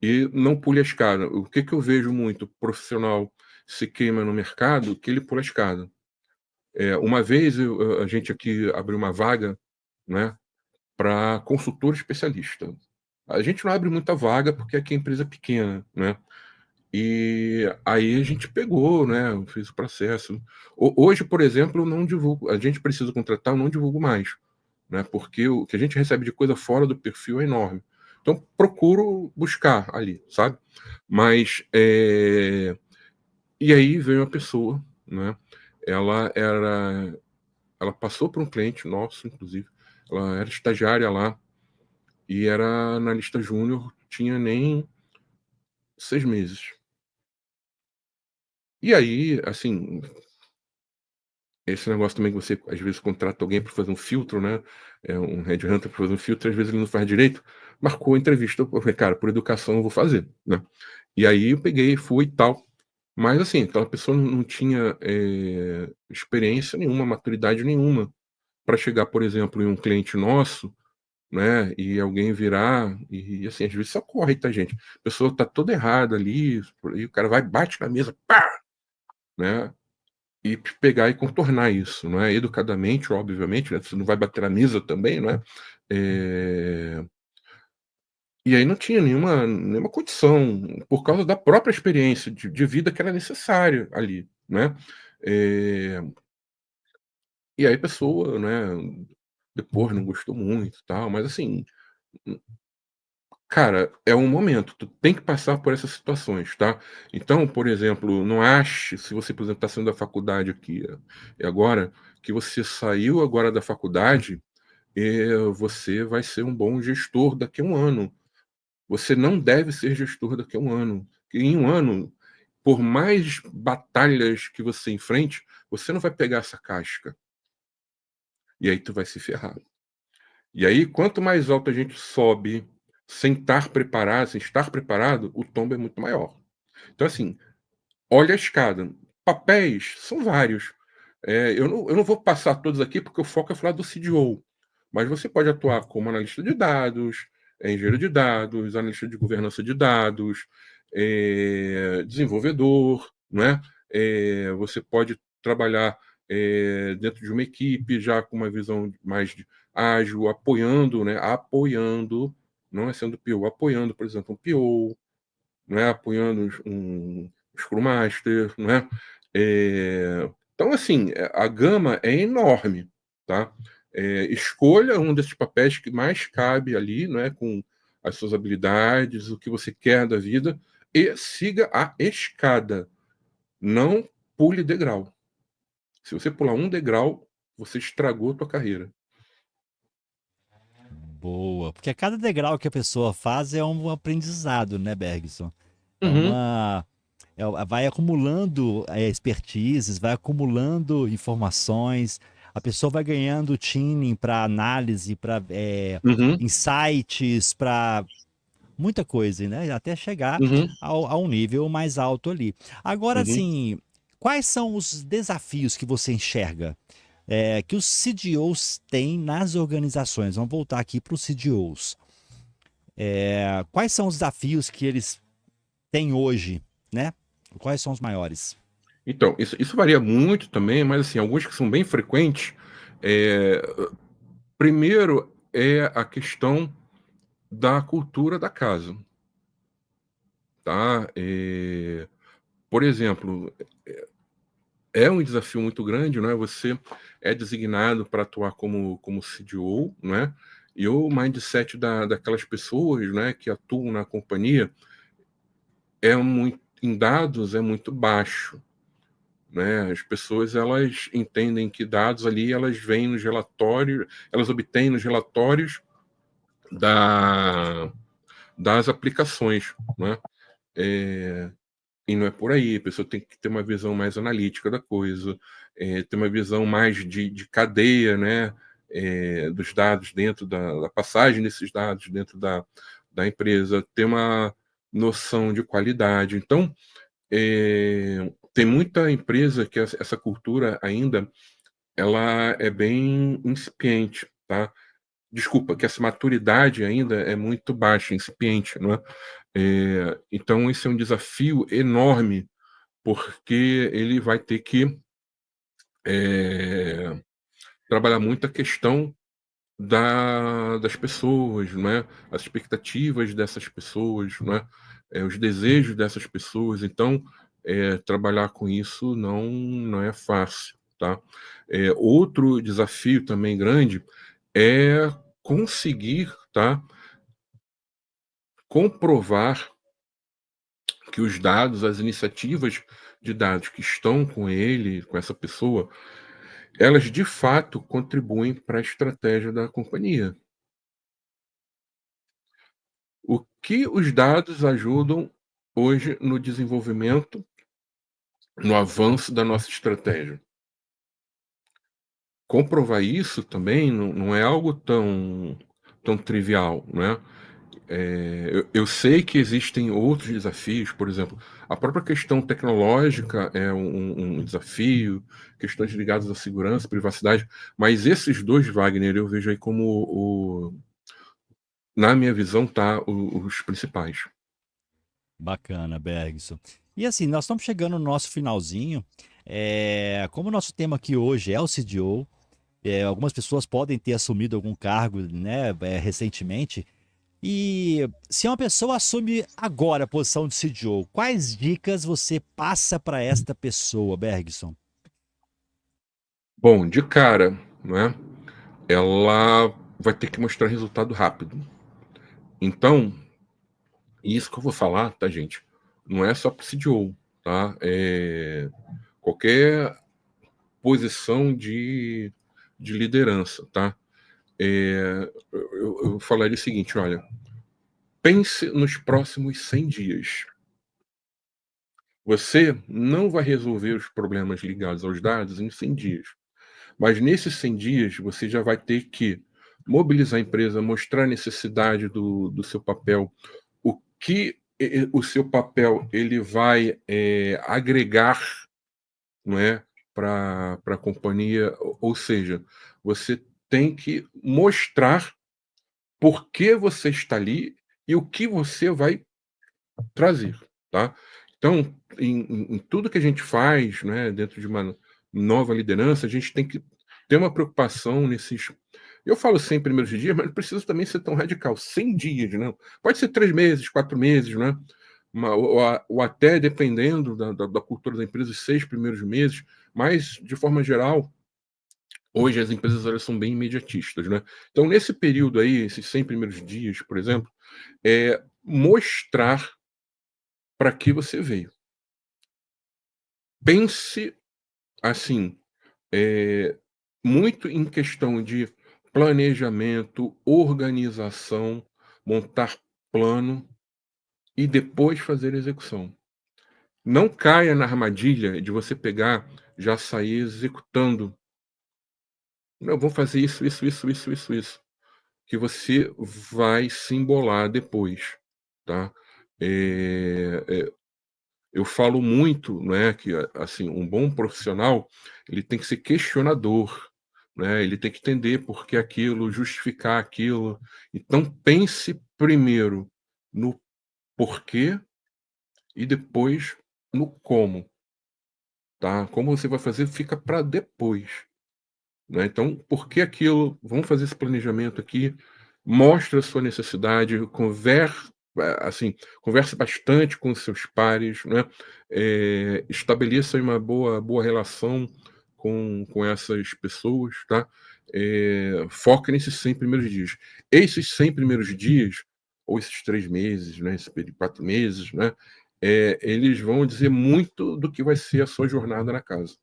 e não pule a escada. O que eu vejo muito profissional se queima no mercado, que ele pula a escada. Uma vez a gente aqui abriu uma vaga, né, para consultor especialista. A gente não abre muita vaga porque aqui é empresa pequena, né? E aí a gente pegou, né, fez o processo. Hoje, por exemplo, eu não divulgo. A gente precisa contratar, eu não divulgo mais, né, porque o que a gente recebe de coisa fora do perfil é enorme. Então, procuro buscar ali, sabe? Mas, e aí veio uma pessoa, né? Ela era, ela passou por um cliente nosso, inclusive. Ela era estagiária lá e era analista júnior, tinha nem 6 meses. E aí, assim, esse negócio também que você, às vezes, contrata alguém para fazer um filtro, né, um headhunter para fazer um filtro, às vezes ele não faz direito, marcou a entrevista, eu falei: "Cara, por educação eu vou fazer", né. E aí eu peguei, fui e tal, mas assim, aquela pessoa não tinha, experiência nenhuma, maturidade nenhuma para chegar, por exemplo, em um cliente nosso, né, e alguém virar e assim, às vezes isso ocorre, tá, gente. A pessoa tá toda errada ali, e o cara vai, bate na mesa, pá, né. E pegar e contornar isso, não é, educadamente, obviamente, né, você não vai bater na mesa também, não é, e aí não tinha nenhuma condição, por causa da própria experiência de vida que era necessária ali, né. Eh, e aí a pessoa, né, depois não gostou muito e tal, mas assim, cara, é um momento, tu tem que passar por essas situações, tá. Então, por exemplo, não ache, se você, por exemplo, está saindo da faculdade aqui, agora, que você saiu agora da faculdade, você vai ser um bom gestor daqui a um ano. Você não deve ser gestor daqui a um ano. Porque em um ano, por mais batalhas que você enfrente, você não vai pegar essa casca, e aí tu vai se ferrar. E aí, quanto mais alto a gente sobe sem estar preparado, sem estar preparado, o tombo é muito maior. Então, assim, olha a escada. Papéis são vários. Eu não vou passar todos aqui, porque o foco é falar do CDO, mas você pode atuar como analista de dados, engenheiro de dados, analista de governança de dados, desenvolvedor, né? Você pode trabalhar dentro de uma equipe já com uma visão mais ágil, apoiando, né? Apoiando, não é sendo PO, apoiando, por exemplo, um PO, né, apoiando um Scrum Master, né. Então, assim, a gama é enorme, tá. Escolha um desses papéis que mais cabe ali, né, com as suas habilidades, o que você quer da vida, e siga a escada, não pule degrau. Se você pular um degrau, você estragou a tua carreira. Boa, porque cada degrau que a pessoa faz é um aprendizado, né, Bergson? É Uhum, uma vai acumulando, expertises, vai acumulando informações, a pessoa vai ganhando tuning para análise, para uhum, insights, para muita coisa, né, até chegar uhum, a um nível mais alto ali. Agora, uhum. assim, quais são os desafios que você enxerga, que os CDOs têm nas organizações? Vamos voltar aqui para os CDOs. Quais são os desafios que eles têm hoje, né? Quais são os maiores? Então, isso varia muito também, mas assim, alguns que são bem frequentes, eh, primeiro é a questão da cultura da casa, tá. Por exemplo, é um desafio muito grande, não é, você é designado para atuar como CDO, não é, e o mindset daquelas pessoas, né, que atuam na companhia é muito em dados, é muito baixo. Né, as pessoas elas entendem que dados ali elas vêm nos relatórios, elas obtêm nos relatórios da, das aplicações, né? É, e não é por aí, a pessoa tem que ter uma visão mais analítica da coisa, ter uma visão mais de cadeia, né? Dos dados dentro da passagem desses dados dentro da empresa, ter uma noção de qualidade. Então, tem muita empresa que essa cultura ainda ela é bem incipiente, tá. Desculpa, que essa maturidade ainda é muito baixa, incipiente, não é. Então esse é um desafio enorme, porque ele vai ter que, eh, trabalhar muito a questão das pessoas, não é, as expectativas dessas pessoas, não é. os desejos dessas pessoas. Então, trabalhar com isso não é fácil, tá? Outro desafio também grande é conseguir, tá, comprovar que os dados, as iniciativas de dados que estão com ele, com essa pessoa, elas de fato contribuem para a estratégia da companhia. O que os dados ajudam hoje no desenvolvimento, no avanço da nossa estratégia? Comprovar isso também não é algo tão trivial, né? Eu sei que existem outros desafios, por exemplo, a própria questão tecnológica é um desafio, questões ligadas à segurança, privacidade, mas esses dois, Wagner, eu vejo aí como, na minha visão, tá, os principais. Bacana, Bergson. E assim, nós estamos chegando no nosso finalzinho. Como o nosso tema aqui hoje é o CDO, algumas pessoas podem ter assumido algum cargo, né, recentemente. E se uma pessoa assume agora a posição de CDO, quais dicas você passa para esta pessoa, Bergson? Bom, de cara, né, ela vai ter que mostrar resultado rápido. Então, isso que eu vou falar, tá, gente, não é só para o CDO, tá? Qualquer posição de liderança, tá? Eu falaria o seguinte, olha, pense nos próximos 100 dias. Você não vai resolver os problemas ligados aos dados em 100 dias, mas nesses 100 dias você já vai ter que mobilizar a empresa, mostrar a necessidade do seu papel, o que o seu papel ele vai agregar, não é, para a companhia, ou seja, você tem que mostrar por que você está ali e o que você vai trazer, tá? Então, em tudo que a gente faz, né, dentro de uma nova liderança, a gente tem que ter uma preocupação nesses. Eu falo 100 primeiros dias, mas não precisa também ser tão radical. 100 dias, né? Pode ser 3 meses, 4 meses, né? Ou até, dependendo da cultura da empresa, os 6 primeiros meses, mas, de forma geral, hoje as empresas elas são bem imediatistas, né? Então, nesse período aí, esses 100 primeiros dias, por exemplo, mostrar para que você veio. Pense assim, muito em questão de planejamento, organização, montar plano e depois fazer execução. Não caia na armadilha de você pegar, já sair executando. Não, vou fazer isso, que você vai se embolar depois, tá? Eu falo muito, né, que assim, um bom profissional, ele tem que ser questionador, né? Ele tem que entender por que aquilo, justificar aquilo. Então pense primeiro no porquê e depois no como, tá? Como você vai fazer fica para depois, né? Então, por que aquilo? Vamos fazer esse planejamento aqui, mostra a sua necessidade, assim, converse bastante com os seus pares, né? Estabeleça uma boa relação com essas pessoas, tá? Foca nesses 100 primeiros dias. Esses 100 primeiros dias, ou esses 3 meses, né? Esse período, 4 meses, né? Eles vão dizer muito do que vai ser a sua jornada na casa.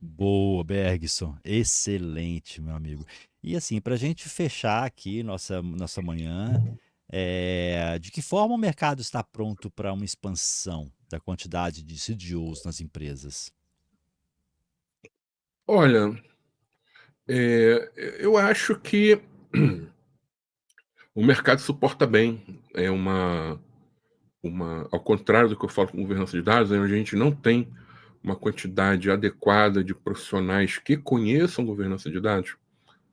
Boa, Bergson. Excelente, meu amigo. E assim, para a gente fechar aqui nossa manhã, de que forma o mercado está pronto para uma expansão da quantidade de CDOs nas empresas? Olha, eu acho que o mercado suporta bem. Ao contrário do que eu falo com governança de dados, onde a gente não tem uma quantidade adequada de profissionais que conheçam governança de dados,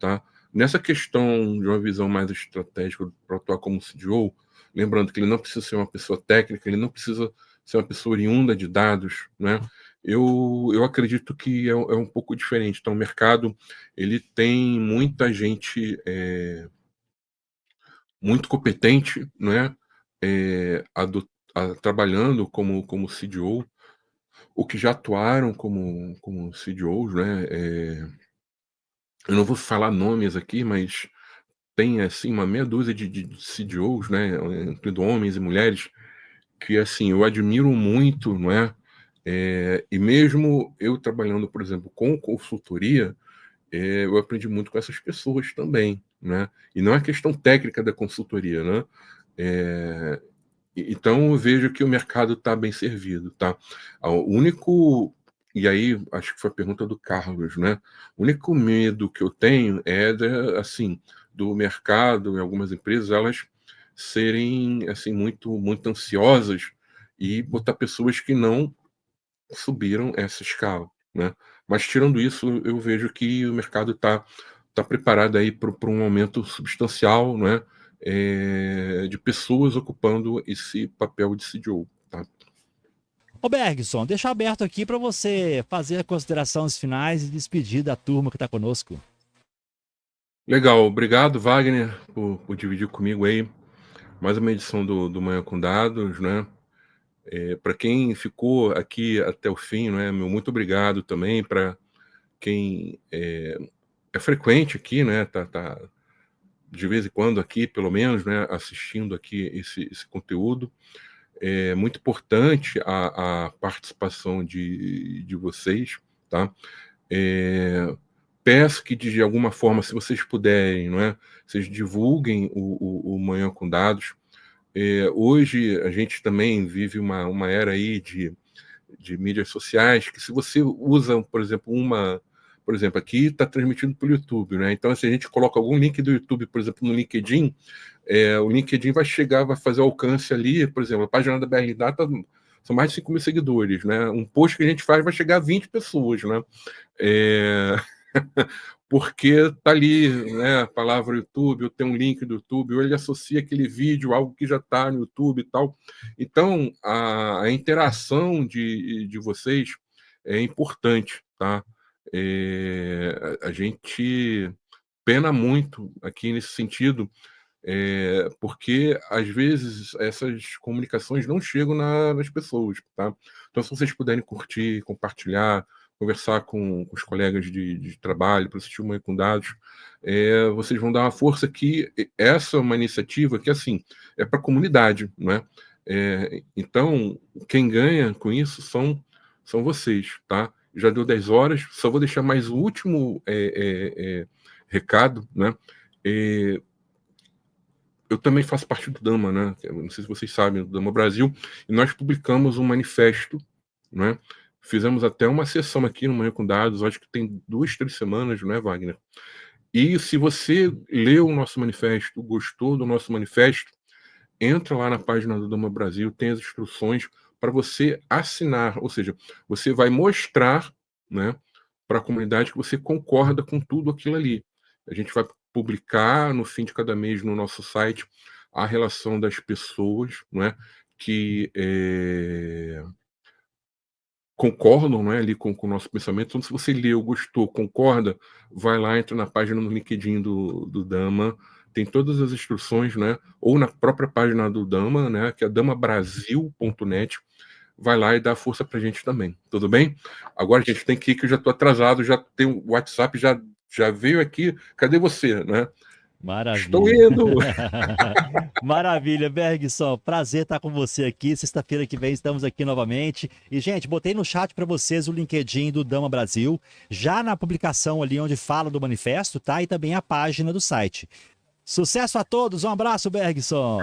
tá? Nessa questão de uma visão mais estratégica para atuar como CDO, lembrando que ele não precisa ser uma pessoa técnica, ele não precisa ser uma pessoa oriunda de dados, né? Eu acredito que é um pouco diferente. Então, o mercado ele tem muita gente muito competente, né, trabalhando como CDO, ou que já atuaram como CDOs, né, eu não vou falar nomes aqui, mas tem, assim, uma meia dúzia de CDOs, né, incluindo homens e mulheres, que, assim, eu admiro muito, não é, e mesmo eu trabalhando, por exemplo, com consultoria, eu aprendi muito com essas pessoas também, né, e não é questão técnica da consultoria, né, eh, então eu vejo que o mercado está bem servido, tá. O único e aí acho que foi a pergunta do Carlos, né, o único medo que eu tenho é assim, do mercado em algumas empresas elas serem, assim, muito ansiosas e botar pessoas que não subiram essa escala, né. Mas tirando isso, eu vejo que o mercado tá preparado aí para um aumento substancial, né, de pessoas ocupando esse papel de CDO, tá. Ô Bergson, deixa aberto aqui para você fazer considerações finais e despedir da turma que está conosco. Legal, obrigado Wagner por dividir comigo aí mais uma edição do Manhã com Dados, né. Pra quem ficou aqui até o fim, né, meu muito obrigado também. Para quem é frequente aqui, né, tá de vez em quando aqui, pelo menos, né, assistindo aqui esse conteúdo. É muito importante a participação de vocês, tá? Peço que, de alguma forma, se vocês puderem, não é, vocês divulguem o Manhã com Dados. Hoje a gente também vive uma era aí de mídias sociais, que se você usa, por exemplo, por exemplo, aqui está transmitindo pelo YouTube, né? Então, se a gente coloca algum link do YouTube, por exemplo, no LinkedIn, o LinkedIn vai chegar, vai fazer alcance ali, por exemplo, a página da BR Data são mais de 5 mil seguidores, né? Um post que a gente faz vai chegar a 20 pessoas, né? É... Porque tá ali, né, a palavra YouTube, ou tem um link do YouTube, ou ele associa aquele vídeo a algo que já está no YouTube e tal. Então, a interação de vocês é importante, tá? A gente pena muito aqui nesse sentido, porque às vezes essas comunicações não chegam nas pessoas, tá? Então, se vocês puderem curtir, compartilhar, conversar com os colegas de trabalho, para assistir uma com dados, vocês vão dar uma força que essa é uma iniciativa que, assim, é para a comunidade, não é? Então, quem ganha com isso são vocês, tá? Já deu 10 horas, só vou deixar mais o último recado, né? Eu também faço parte do Dama, né? Não sei se vocês sabem, do Dama Brasil, e nós publicamos um manifesto, né? Fizemos até uma sessão aqui no Manhã com Dados, acho que tem 2, 3 semanas, não é, Wagner? E se você leu o nosso manifesto, gostou do nosso manifesto, entra lá na página do Dama Brasil, tem as instruções para você assinar, ou seja, você vai mostrar, né, para a comunidade que você concorda com tudo aquilo ali. A gente vai publicar no fim de cada mês no nosso site a relação das pessoas, não é, que concordam, não é, ali com o nosso pensamento. Então, se você leu, gostou, concorda, vai lá, entra na página no LinkedIn do Dama, tem todas as instruções, né, ou na própria página do Dama, né, que é damabrasil.net, vai lá e dá força pra gente também, tudo bem? Agora a gente tem que ir, que eu já estou atrasado, já tem o WhatsApp, já veio aqui, cadê você, né? Estou Maravilha. indo! Maravilha, Bergson. Prazer estar com você aqui. Sexta-feira que vem estamos aqui novamente. E, gente, botei no chat para vocês o LinkedIn do Dama Brasil, já na publicação ali onde fala do manifesto, tá? E também a página do site. Sucesso a todos. Um abraço, Bergson.